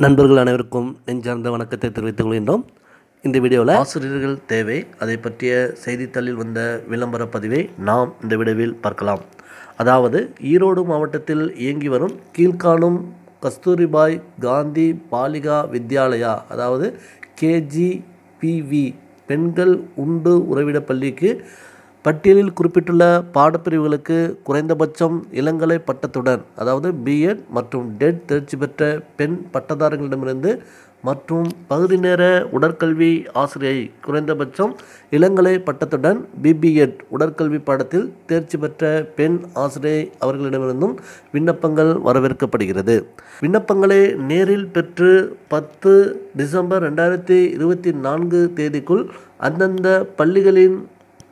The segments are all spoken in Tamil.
நண்பர்கள் அனைவருக்கும் நெஞ்சார்ந்த வணக்கத்தை தெரிவித்துக் கொள்கின்றோம். இந்த வீடியோவில் ஆசிரியர்கள் தேவை அதை பற்றிய செய்தித்தாளில் வந்த விளம்பர பதிவை நாம் இந்த வீடியோவில் பார்க்கலாம். அதாவது ஈரோடு மாவட்டத்தில் இயங்கி வரும் கீழ்காணும் கஸ்தூரிபாய் காந்தி பாலிகா வித்யாலயா அதாவது KGPV பெண்கள் உண்டு உறைவிட பள்ளிக்கு பட்டியலில் குறிப்பிட்டுள்ள பாடப்பிரிவுகளுக்கு குறைந்தபட்சம் இளங்கலை பட்டத்துடன் அதாவது B.Ed மற்றும் DED தேர்ச்சி பெற்ற பெண் பட்டதாரிகளிடமிருந்து மற்றும் பகுதி நேர உடற்கல்வி ஆசிரியை குறைந்தபட்சம் இளங்கலை பட்டத்துடன் BBEd உடற்கல்வி பாடத்தில் தேர்ச்சி பெற்ற பெண் ஆசிரியை அவர்களிடமிருந்தும் விண்ணப்பங்கள் வரவேற்கப்படுகிறது. விண்ணப்பங்களை நேரில் பெற்று 10 டிசம்பர் 2024 தேதிக்குள் அந்தந்த பள்ளிகளின்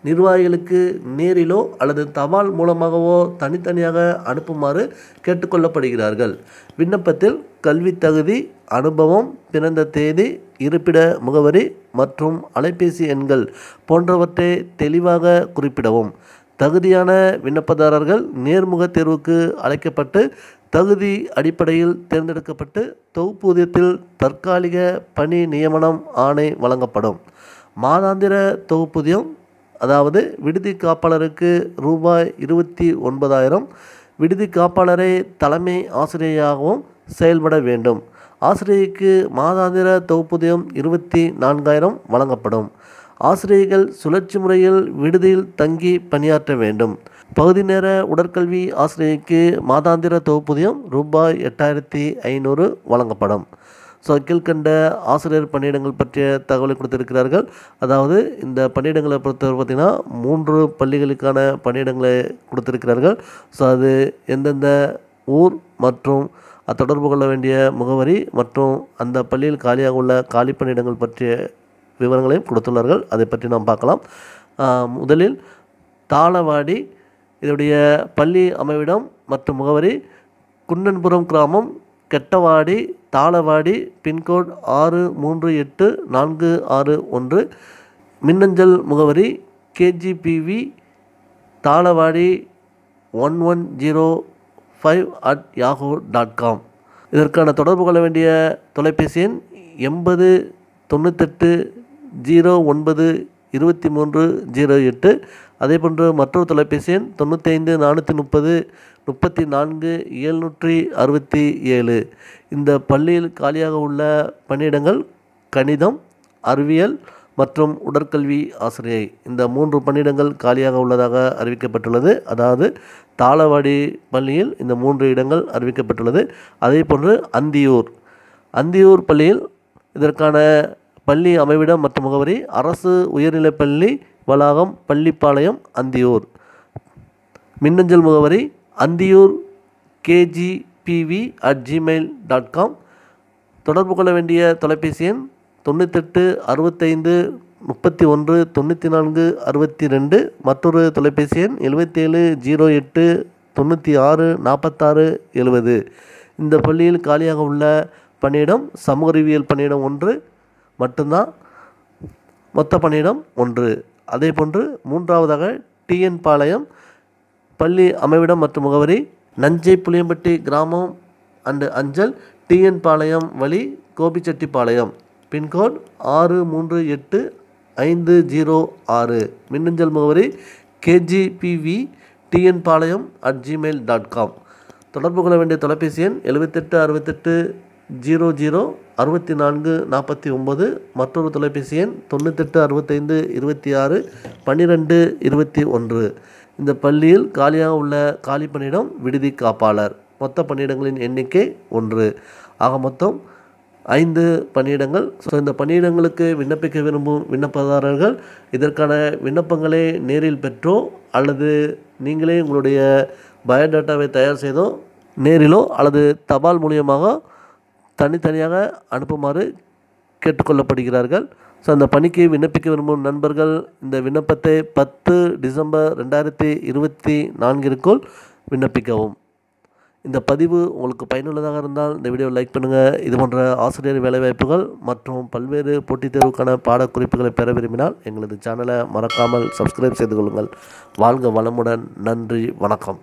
நிர்வாகிகளுக்கு நேரிலோ அல்லது தபால் மூலமாகவோ தனித்தனியாக அனுப்புமாறு கேட்டுக்கொள்ளப்படுகிறார்கள். விண்ணப்பத்தில் கல்வி தகுதி, அனுபவம், பிறந்த தேதி, இருப்பிட முகவரி மற்றும் அலைபேசி எண்கள் போன்றவற்றை தெளிவாக குறிப்பிடவும். தகுதியான விண்ணப்பதாரர்கள் நேர்முக தேர்வுக்கு அழைக்கப்பட்டு தகுதி அடிப்படையில் தேர்ந்தெடுக்கப்பட்டு தொகுப்பூதியத்தில் தற்காலிக பணி நியமனம் ஆணை வழங்கப்படும். மாதாந்திர தொகுப்பூதியம் அதாவது விடுதி காப்பாளருக்கு ரூபாய் 29,000, விடுதி காப்பாளரை தலைமை ஆசிரியையாகவும் செயல்பட வேண்டும். ஆசிரியைக்கு மாதாந்திர தொகுப்பூதியம் 24,000 வழங்கப்படும். ஆசிரியர்கள் சுழற்சி முறையில் விடுதியில் தங்கி பணியாற்ற வேண்டும். பகுதி நேர உடற்கல்வி ஆசிரியைக்கு மாதாந்திர தொகுப்பூதியம் ரூபாய் 8,500 வழங்கப்படும். கீழ்கண்ட ஆசிரியர் பணியிடங்கள் பற்றிய தகவலை கொடுத்திருக்கிறார்கள். அதாவது இந்த பணியிடங்களை பொறுத்தவரை பார்த்திங்கன்னா 3 பள்ளிகளுக்கான பணியிடங்களை கொடுத்திருக்கிறார்கள். அது எந்தெந்த ஊர் மற்றும் தொடர்பு கொள்ள வேண்டிய முகவரி மற்றும் அந்த பள்ளியில் காலியாக உள்ள காலி பணியிடங்கள் பற்றிய விவரங்களையும் கொடுத்துள்ளார்கள். அதை பற்றி நாம் பார்க்கலாம். முதலில் தாளவாடி, இதனுடைய பள்ளி அமைவிடம் மற்றும் முகவரி குன்னன்புரம் கிராமம், கெட்டவாடி, தாளவாடி, பின்கோட் 638461. மின்னஞ்சல் முகவரி KGPV தாளவாடி 1105@yahoo.com. இதற்கான தொடர்பு கொள்ள வேண்டிய தொலைபேசி எண் 80 98 09 2308. அதேபோன்று மற்றொரு தொலைபேசி எண் 95 430 34 767. இந்த பள்ளியில் காலியாக உள்ள பணியிடங்கள் கணிதம், அறிவியல் மற்றும் உடற்கல்வி ஆசிரியை. இந்த 3 பணியிடங்கள் காலியாக உள்ளதாக அறிவிக்கப்பட்டுள்ளது. அதாவது தாளவாடி பள்ளியில் இந்த 3 இடங்கள் அறிவிக்கப்பட்டுள்ளது. அதேபோன்று அந்தியூர் பள்ளியில் இதற்கான பள்ளி அமைவிடம் மற்றும் முகவரி அரசு உயர்நிலைப்பள்ளி வளாகம், பள்ளிப்பாளையம், அந்தியூர். மின்னஞ்சல் முகவரி அந்தியூர் KGPV@gmail.com. தொடர்பு கொள்ள வேண்டிய தொலைபேசி எண் 98 65 31 94 62. மற்றொரு தொலைபேசி எண் 77 08 96 46 70. இந்த பள்ளியில் காலியாக உள்ள பணியிடம் சமூக அறிவியல் பணியிடம் 1 மட்டும்தான், மொத்த பணியிடம் 1. அதேபோன்று 3வதாக TN பாளையம், பள்ளி அமைவிடம் மற்றும் முகவரி நஞ்சை புளியம்பட்டி கிராமம் அண்டு அஞ்சல், TN பாளையம் வழி, கோபிச்செட்டிப்பாளையம், பின்கோட் 638506. மின்னஞ்சல் முகவரி KGPV@tnpalayam@gmail.com. தொடர்பு கொள்ள வேண்டிய தொலைபேசி எண் 78 68 00 64 49. மற்றொரு தொலைபேசி எண் 98 65 26 12 21. இந்த பள்ளியில் காலியாக உள்ள காலி பணியிடம் விடுதி காப்பாளர். மொத்த பணியிடங்களின் எண்ணிக்கை 1. ஆக மொத்தம் 5 பணியிடங்கள். இந்த பணியிடங்களுக்கு விண்ணப்பிக்க விரும்பும் விண்ணப்பதாரர்கள் இதற்கான விண்ணப்பங்களை நேரில் பெற்றோ அல்லது நீங்களே உங்களுடைய பயோடேட்டாவை தயார் செய்தோ நேரிலோ அல்லது தபால் மூலியமாக தனித்தனியாக அனுப்புமாறு கேட்டுக்கொள்ளப்படுகிறார்கள். அந்த பணிக்கு விண்ணப்பிக்க விரும்பும் நண்பர்கள் இந்த விண்ணப்பத்தை 10 டிசம்பர் 2024 விண்ணப்பிக்கவும். இந்த பதிவு உங்களுக்கு பயனுள்ளதாக இருந்தால் இந்த வீடியோவை லைக் பண்ணுங்கள். இது போன்ற ஆசிரியர் வேலைவாய்ப்புகள் மற்றும் பல்வேறு போட்டித் தேர்வுக்கான பாடக்குறிப்புகளை பெற விரும்பினால் எங்களது சேனலை மறக்காமல் சப்ஸ்கிரைப் செய்து கொள்ளுங்கள். வாழ்க வளமுடன். நன்றி, வணக்கம்.